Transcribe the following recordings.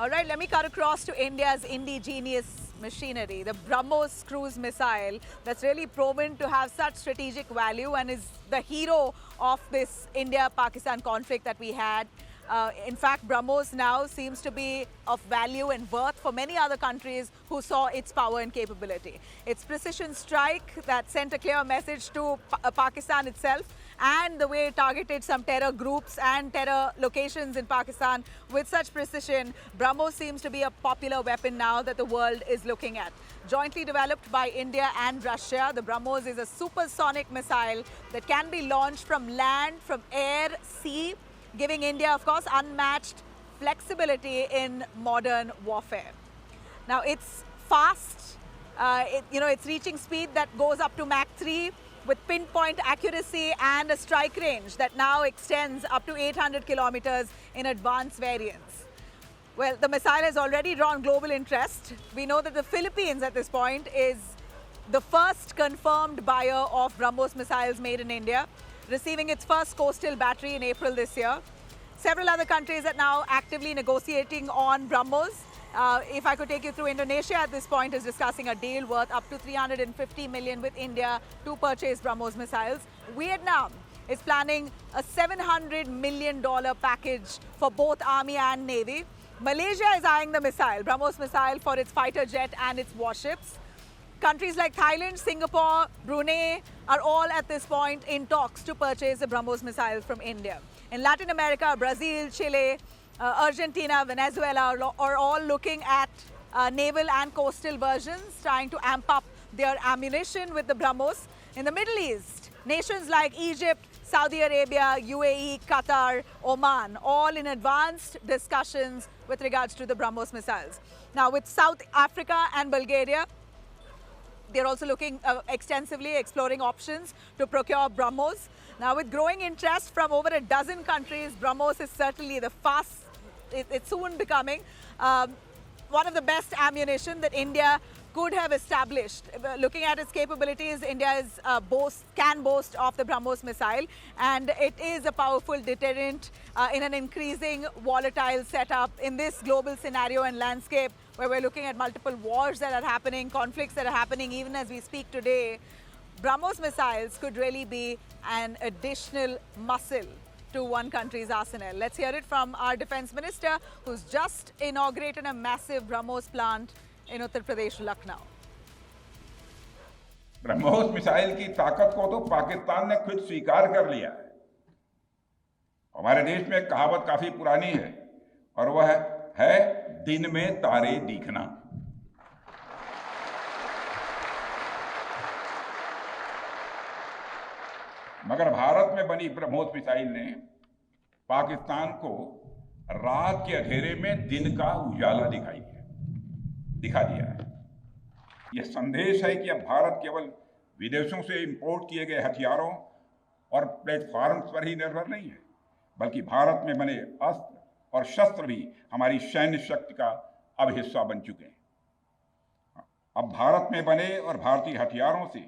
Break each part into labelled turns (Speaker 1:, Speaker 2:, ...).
Speaker 1: All right, let me cut across to India's indigenous machinery, the BrahMos cruise missile that's really proven to have such strategic value and is the hero of this India-Pakistan conflict that we had. In fact, BrahMos now seems to be of value and worth for many other countries who saw its power and capability. Its precision strike that sent a clear message to Pakistan itself, and the way it targeted some terror groups and terror locations in Pakistan with such precision, BrahMos seems to be a popular weapon now that the world is looking at. Jointly developed by India and Russia, the BrahMos is a supersonic missile that can be launched from land, from air, sea, giving India, of course, unmatched flexibility in modern warfare. Now, it's fast. It's reaching speed that goes up to Mach 3 with pinpoint accuracy and a strike range that now extends up to 800 kilometers in advanced variants. Well, the missile has already drawn global interest. We know that the Philippines at this point is the first confirmed buyer of BrahMos missiles made in India, receiving its first coastal battery in April this year. Several other countries are now actively negotiating on BrahMos. If I could take you through, Indonesia at this point is discussing a deal worth up to 350 million with India to purchase BrahMos missiles. Vietnam is planning a $700 million package for both Army and Navy. Malaysia is eyeing the missile, BrahMos missile, for its fighter jet and its warships. Countries like Thailand, Singapore, Brunei are all at this point in talks to purchase the BrahMos missiles from India. In Latin America, Brazil, Chile, Argentina, Venezuela are all looking at naval and coastal versions, trying to amp up their ammunition with the BrahMos. In the Middle East, nations like Egypt, Saudi Arabia, UAE, Qatar, Oman, all in advanced discussions with regards to the BrahMos missiles. Now, with South Africa and Bulgaria, they're also looking extensively, exploring options to procure BrahMos. Now, with growing interest from over a dozen countries, BrahMos is certainly it's soon becoming one of the best ammunition that India could have established. Looking at its capabilities, India can boast of the BrahMos missile, and it is a powerful deterrent in an increasing volatile setup in this global scenario and landscape where we're looking at multiple wars that are happening, conflicts that are happening even as we speak today. BrahMos missiles could really be an additional muscle to one country's arsenal. Let's hear it from our defense minister, who's just inaugurated a massive BrahMos plant in Uttar Pradesh, Lucknow.
Speaker 2: BrahMos missile की ताकत को तो पाकिस्तान ने खुद स्वीकार कर लिया है। हमारे देश में एक कहावत काफी पुरानी है और वह है दिन में तारे दिखना। मगर भारत में बनी BrahMos मिसाइल ने पाकिस्तान को रात के अंधेरे में दिन का उजाला दिखा दिया है। यह संदेश है कि अब भारत केवल विदेशों से इंपोर्ट किए गए हथियारों और प्लेटफॉर्म्स पर ही निर्भर नहीं है, बल्कि भारत में बने अस्त्र और शस्त्र भी हमारी सैन्य शक्ति का अब हिस्सा बन चुके हैं। अब भारत में बने और भारतीय हथियारों से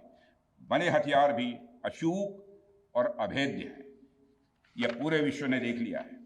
Speaker 2: बने हथियार भी अचूक और अभेद्य हैं। यह पूरे विश्व ने देख लिया है।